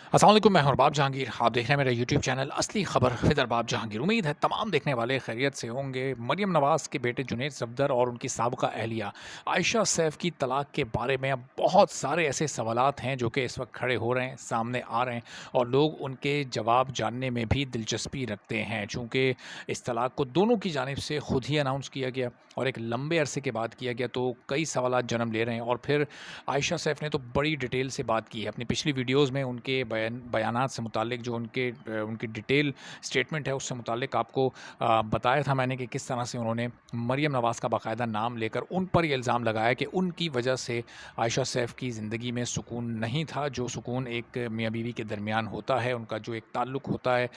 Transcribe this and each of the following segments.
अस्सलाम वालेकुम, मैं हूं अरबाब जहांगीर। आप देख रहे हैं मेरा यूट्यूब चैनल असली खबर विद अरबाब जहांगीर। उम्मीद है तमाम देखने वाले खैरियत से होंगे। मरियम नवाज़ के बेटे जुनैद सफदर और उनकी साबिका अहलिया आयशा सैफ की तलाक के बारे में अब बहुत सारे ऐसे सवालात हैं जो कि इस वक्त खड़े हो रहे हैं, सामने आ रहे हैं, और लोग उनके जवाब जानने में भी दिलचस्पी रखते हैं। चूँकि इस तलाक को दोनों की जानिब से खुद ही अनाउंस किया गया और एक लंबे अरसे के बाद किया गया, तो कई सवालात जन्म ले रहे हैं। और फिर आयशा सैफ ने तो बड़ी डिटेल से बात की है अपनी पिछली वीडियोज़ में। उनके बयानात से मुतालिक जो उनकी डिटेल स्टेटमेंट है उससे मुतालिक आपको बताया था मैंने कि किस तरह से उन्होंने मरियम नवाज़ का बाकायदा नाम लेकर उन पर ये इल्ज़ाम लगाया कि उनकी वजह से आयशा सैफ की ज़िंदगी में सुकून नहीं था, जो सुकून एक मियाँ बीवी के दरमियान होता है, उनका जो एक ताल्लुक़ होता है।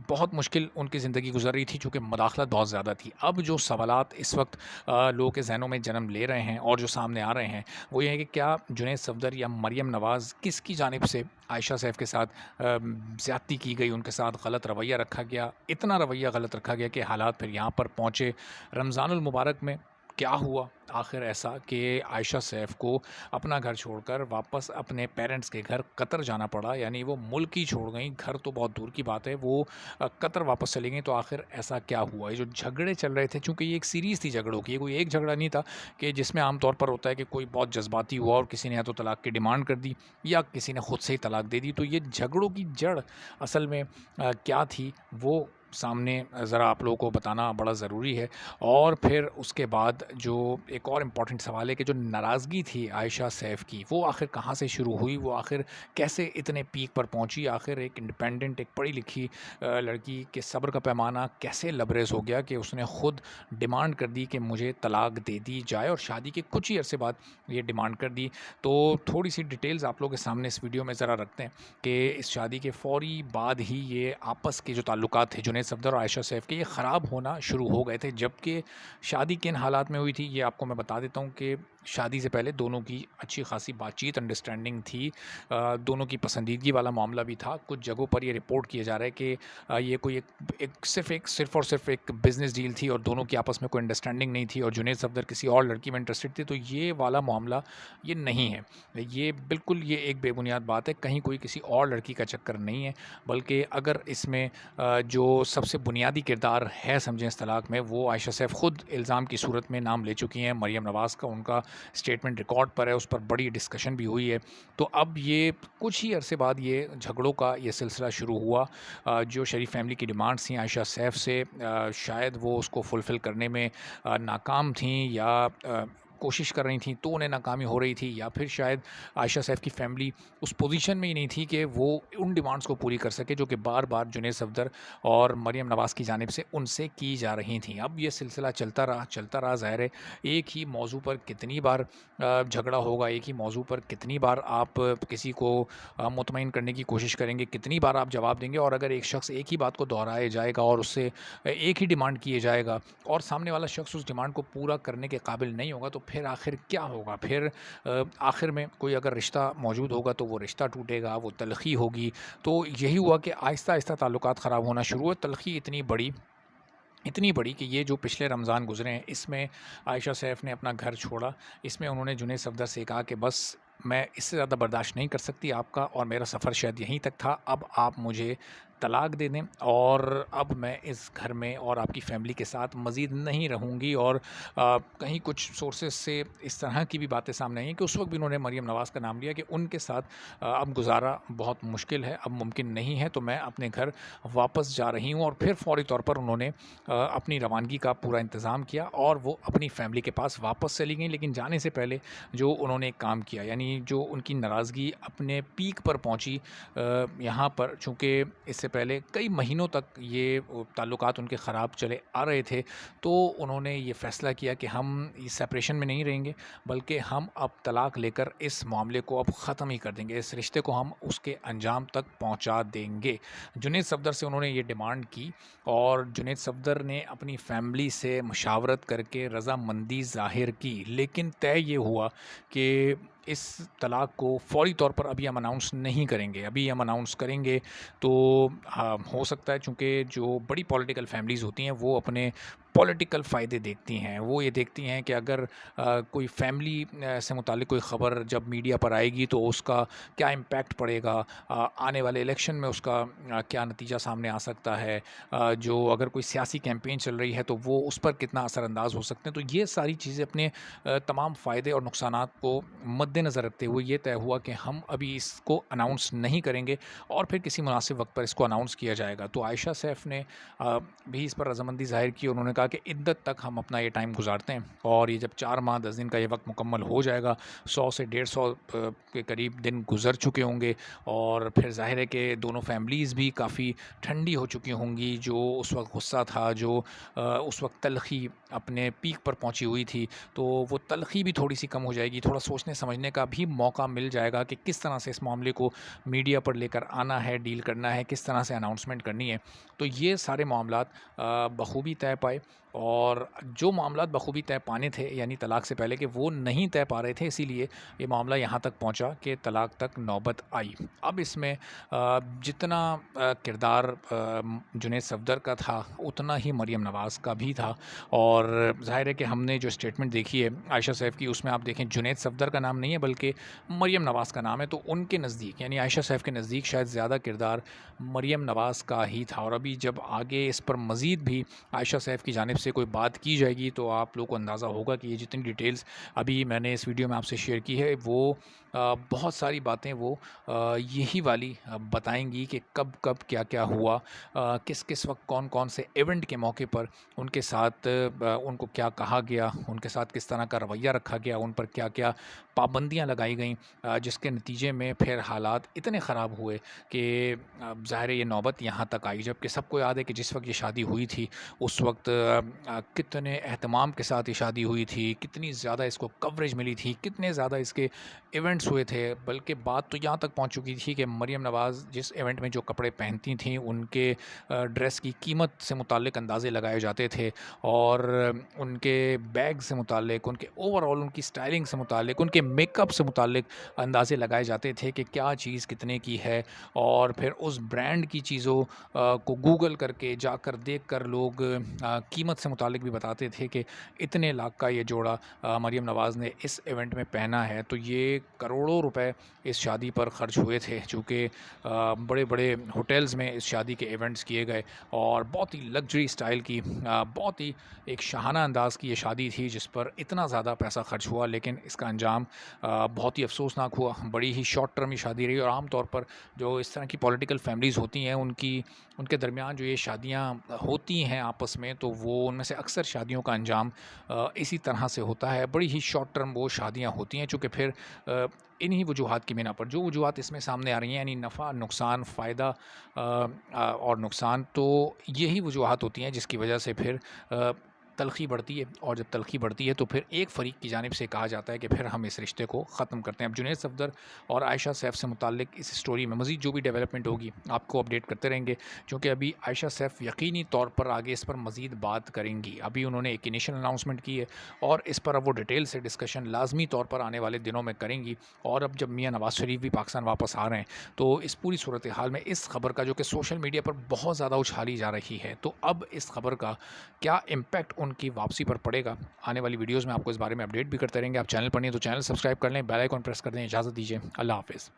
बहुत मुश्किल उनकी ज़िंदगी गुजर रही थी चूँकि मदाखलत बहुत ज़्यादा थी। अब जो सवालात इस वक्त लोगों के जहनों में जन्म ले रहे हैं और जो सामने आ रहे हैं वो ये है कि क्या जुनैद सफदर या मरियम नवाज़ किसकी जानिब से आयशा सैफ के साथ ज़्यादती की गई, उनके साथ गलत रवैया रखा गया, इतना रवैया गलत रखा गया कि हालात फिर यहाँ पर पहुँचे। रमज़ानुल मुबारक में क्या हुआ आखिर ऐसा कि आयशा सैफ को अपना घर छोड़कर वापस अपने पेरेंट्स के घर कतर जाना पड़ा, यानी वो मुल्क ही छोड़ गई, घर तो बहुत दूर की बात है, वो कतर वापस चली गई। तो आखिर ऐसा क्या हुआ? ये जो झगड़े चल रहे थे, चूँकि ये एक सीरीज़ थी झगड़ों की, ये कोई एक झगड़ा नहीं था कि जिसमें आम तौर पर होता है कि कोई बहुत जज्बाती हुआ और किसी ने या तो तलाक की डिमांड कर दी या किसी ने खुद से ही तलाक दे दी। तो ये झगड़ों की जड़ असल में क्या थी, वो सामने ज़रा आप लोगों को बताना बड़ा ज़रूरी है। और फिर उसके बाद जो एक और इम्पॉर्टेंट सवाल है कि जो नाराज़गी थी आयशा सैफ की, वो आखिर कहाँ से शुरू हुई, वो आखिर कैसे इतने पीक पर पहुँची? आखिर एक इंडिपेंडेंट, एक पढ़ी लिखी लड़की के सब्र का पैमाना कैसे लबरेज़ हो गया कि उसने ख़ुद डिमांड कर दी कि मुझे तलाक दे दी जाए, और शादी के कुछ ही अरसे बाद ये डिमांड कर दी। तो थोड़ी सी डिटेल्स आप लोगों के सामने इस वीडियो में ज़रा रखते हैं कि इस शादी के फ़ौरी बाद ही ये आपस के जो ताल्लुकात थे जुनैद सफदर और आयशा सैफ के, ये ख़राब होना शुरू हो गए थे। जबकि शादी किन हालात में हुई थी ये आपको मैं बता देता हूँ कि शादी से पहले दोनों की अच्छी खासी बातचीत, अंडरस्टैंडिंग थी। दोनों की पसंदीदगी वाला मामला भी था। कुछ जगहों पर ये रिपोर्ट किया जा रहा है कि ये कोई सिर्फ और सिर्फ एक बिज़नेस डील थी और दोनों की आपस में कोई अंडरस्टैंडिंग नहीं थी और जुनैद सफदर किसी और लड़की में इंटरेस्टेड थे। तो ये वाला मामला ये नहीं है। ये बिल्कुल ये एक बेबुनियाद बात है, कहीं कोई किसी और लड़की का चक्कर नहीं है। बल्कि अगर इसमें जो सबसे बुनियादी किरदार है समझें इस तलाक में, वो आयशा सैफ ख़ुद इल्ज़ाम की सूरत में नाम ले चुकी हैं। मरियम नवाज़ का उनका स्टेटमेंट रिकॉर्ड पर है, उस पर बड़ी डिस्कशन भी हुई है। तो अब ये कुछ ही अरसे बाद ये झगड़ों का ये सिलसिला शुरू हुआ। जो शरीफ फैमिली की डिमांड्स थी आयशा सैफ से, शायद वो उसको फुलफ़िल करने में नाकाम थीं या कोशिश कर रही थी तो उन्हें नाकामी हो रही थी, या फिर शायद आयशा सैफ की फ़ैमिली उस पोजीशन में ही नहीं थी कि वो उन डिमांड्स को पूरी कर सके जो कि बार बार जुनैद सफदर और मरियम नवाज़ की जानिब से उनसे की जा रही थी। अब ये सिलसिला चलता रहा। ज़ाहिर है एक ही मौजू पर कितनी बार झगड़ा होगा, एक ही मौजू पर कितनी बार आप किसी को मुतमईन करने की कोशिश करेंगे, कितनी बार आप जवाब देंगे। और अगर एक शख्स एक ही बात को दोहराया जाएगा और उससे एक ही डिमांड किए जाएगा और सामने वाला शख्स उस डिमांड को पूरा करने के काबिल नहीं होगा, तो फिर आखिर क्या होगा? फिर आखिर में कोई अगर रिश्ता मौजूद होगा तो वो रिश्ता टूटेगा, वो तलख़ी होगी। तो यही हुआ कि आहिस्ता आहिस्ता ताल्लुकात ख़राब होना शुरू हुए। तलख़ी इतनी बड़ी कि ये जो पिछले रमज़ान गुज़रे हैं इसमें आयशा सैफ ने अपना घर छोड़ा। इसमें उन्होंने जुनैद सफदर से कहा कि बस मैं इससे ज़्यादा बर्दाश्त नहीं कर सकती आपका और मेरा सफ़र शायद यहीं तक था, अब आप मुझे तलाक दे दें और अब मैं इस घर में और आपकी फ़ैमिली के साथ मज़ीद नहीं रहूँगी। और कहीं कुछ सोर्सेस से इस तरह की भी बातें सामने आई हैं कि उस वक्त भी उन्होंने मरियम नवाज़ का नाम लिया कि उनके साथ अब गुजारा बहुत मुश्किल है, अब मुमकिन नहीं है, तो मैं अपने घर वापस जा रही हूँ। और फिर फ़ौरी तौर पर उन्होंने अपनी रवानगी का पूरा इंतज़ाम किया और वो अपनी फ़ैमिली के पास वापस चली गई। लेकिन जाने से पहले जो उन्होंने एक काम किया, यानी जो उनकी नाराज़गी अपने पीक पर पहुंची यहाँ पर, चूँकि इससे पहले कई महीनों तक ये ताल्लुकात उनके ख़राब चले आ रहे थे, तो उन्होंने ये फ़ैसला किया कि हम इस सेपरेशन में नहीं रहेंगे, बल्कि हम अब तलाक लेकर इस मामले को अब ख़त्म ही कर देंगे, इस रिश्ते को हम उसके अंजाम तक पहुँचा देंगे। जुनैद सफदर से उन्होंने ये डिमांड की और जुनैद सफदर ने अपनी फ़ैमिली से मशावरत करके रज़ामंदी ज़ाहिर की। लेकिन तय ये हुआ कि इस तलाक को फ़ौरी तौर पर अभी हम अनाउंस नहीं करेंगे। अभी हम अनाउंस करेंगे तो हाँ, हो सकता है, चूँकि जो बड़ी पॉलिटिकल फैमिलीज़ होती हैं वो अपने پولیٹیکل فائدے دیکھتی ہیں، وہ یہ دیکھتی ہیں کہ اگر کوئی فیملی سے متعلق کوئی خبر جب میڈیا پر آئے گی تو اس کا کیا امپیکٹ پڑے گا، آنے والے الیکشن میں اس کا کیا نتیجہ سامنے آ سکتا ہے، جو اگر کوئی سیاسی کیمپین چل رہی ہے تو وہ اس پر کتنا اثر انداز ہو سکتے ہیں۔ تو یہ ساری چیزیں اپنے تمام فائدے اور نقصانات کو مد نظر رکھتے ہوئے یہ طے ہوا کہ ہم ابھی اس کو اناؤنس نہیں کریں گے اور پھر کسی مناسب وقت پر اس کو اناؤنس کیا جائے گا۔ تو عائشہ سیف نے بھی اس پر رضامندی ظاہر کی، انہوں نے کہا کہ عدت تک ہم اپنا یہ ٹائم گزارتے ہیں، اور یہ جب 4 ماہ 10 دن کا یہ وقت مکمل ہو جائے گا، 100 سے 150 کے قریب دن گزر چکے ہوں گے، اور پھر ظاہر ہے کہ دونوں فیملیز بھی کافی ٹھنڈی ہو چکی ہوں گی۔ جو اس وقت غصہ تھا، جو اس وقت تلخی اپنے پیک پر پہنچی ہوئی تھی، تو وہ تلخی بھی تھوڑی سی کم ہو جائے گی، تھوڑا سوچنے سمجھنے کا بھی موقع مل جائے گا کہ کس طرح سے اس معاملے کو میڈیا پر لے کر آنا ہے، ڈیل کرنا ہے، کس طرح سے اناؤنسمنٹ کرنی ہے۔ تو یہ سارے معاملات بخوبی طے پائے، اور جو معاملات بخوبی طے پانے تھے یعنی طلاق سے پہلے کہ وہ نہیں طے پا رہے تھے، اسی لیے یہ معاملہ یہاں تک پہنچا کہ طلاق تک نوبت آئی۔ اب اس میں جتنا کردار جنید صفدر کا تھا اتنا ہی مریم نواز کا بھی تھا، اور ظاہر ہے کہ ہم نے جو اسٹیٹمنٹ دیکھی ہے عائشہ سیف کی، اس میں آپ دیکھیں جنید صفدر کا نام نہیں ہے بلکہ مریم نواز کا نام ہے، تو ان کے نزدیک یعنی عائشہ سیف کے نزدیک شاید زیادہ کردار مریم نواز کا ہی تھا۔ اور ابھی جب آگے اس پر مزید بھی عائشہ سیف کی جانب سے کوئی بات کی جائے گی تو آپ لوگوں کو اندازہ ہوگا کہ یہ جتنی ڈیٹیلز ابھی میں نے اس ویڈیو میں آپ سے شیئر کی ہے، وہ بہت ساری باتیں وہ یہی والی بتائیں گی کہ کب کب کیا کیا ہوا، کس کس وقت کون کون سے ایونٹ کے موقع پر ان کے ساتھ ان کو کیا کہا گیا، ان کے ساتھ کس طرح کا رویہ رکھا گیا، ان پر کیا کیا پابندیاں لگائی گئیں، جس کے نتیجے میں پھر حالات اتنے خراب ہوئے کہ ظاہر ہے یہ نوبت یہاں تک آئی۔ جب کہ سب کو یاد ہے کہ جس وقت یہ شادی ہوئی تھی اس وقت کتنے اہتمام کے ساتھ یہ شادی ہوئی تھی، کتنی زیادہ اس کو کوریج ملی تھی، کتنے زیادہ اس کے ایونٹس ہوئے تھے، بلکہ بات تو یہاں تک پہنچ چکی تھی کہ مریم نواز جس ایونٹ میں جو کپڑے پہنتی تھیں ان کے ڈریس کی قیمت سے متعلق اندازے لگائے جاتے تھے، اور ان کے بیگ سے متعلق، ان کے اوور آل ان کی سٹائلنگ سے متعلق، ان کے میک اپ سے متعلق اندازے لگائے جاتے تھے کہ کیا چیز کتنے کی ہے، اور پھر اس برانڈ کی چیزوں کو گوگل کر کے جا کر دیکھ کر لوگ قیمت سے متعلق بھی بتاتے تھے کہ اتنے لاکھ کا یہ جوڑا مریم نواز نے اس ایونٹ میں پہنا ہے۔ تو یہ کروڑوں روپے اس شادی پر خرچ ہوئے تھے، چونکہ بڑے بڑے ہوٹلز میں اس شادی کے ایونٹس کیے گئے، اور بہت ہی لگژری سٹائل کی، بہت ہی ایک شاہانہ انداز کی یہ شادی تھی جس پر اتنا زیادہ پیسہ خرچ ہوا، لیکن اس کا انجام بہت ہی افسوسناک ہوا۔ بڑی ہی شارٹ ٹرم یہ شادی رہی، اور عام طور پر جو اس طرح کی پولیٹیکل فیملیز ہوتی ہیں ان کے درمیان جو یہ شادیاں ہوتی ہیں آپس میں، تو وہ ان میں سے اکثر شادیوں کا انجام اسی طرح سے ہوتا ہے، بڑی ہی شارٹ ٹرم وہ شادیاں ہوتی ہیں، چونکہ پھر انہی وجوہات کی بنا پر جو وجوہات اس میں سامنے آ رہی ہیں یعنی نفع نقصان، فائدہ اور نقصان، تو یہی وجوہات ہوتی ہیں جس کی وجہ سے پھر تلخی بڑھتی ہے، اور جب تلخی بڑھتی ہے تو پھر ایک فریق کی جانب سے کہا جاتا ہے کہ پھر ہم اس رشتے کو ختم کرتے ہیں۔ اب جنید صفدر اور عائشہ سیف سے متعلق اس سٹوری میں مزید جو بھی ڈیولپمنٹ ہوگی آپ کو اپڈیٹ کرتے رہیں گے، کیونکہ ابھی عائشہ سیف یقینی طور پر آگے اس پر مزید بات کریں گی۔ ابھی انہوں نے ایک انیشل اناؤنسمنٹ کی ہے، اور اس پر اب وہ ڈیٹیل سے ڈسکشن لازمی طور پر آنے والے دنوں میں کریں گی، اور اب جب میاں نواز شریف بھی پاکستان واپس آ رہے ہیں تو اس پوری صورتحال میں اس خبر کا جو کہ سوشل میڈیا پر بہت زیادہ اچھالی جا رہی ہے، تو اب اس خبر کا کیا امپیکٹ ان کی واپسی پر پڑے گا، آنے والی ویڈیوز میں آپ کو اس بارے میں اپڈیٹ بھی کرتے رہیں گے۔ آپ چینل پر نہیں تو چینل سبسکرائب کر لیں، بیل آئیکن پریس کر دیں۔ اجازت دیجیے، اللہ حافظ۔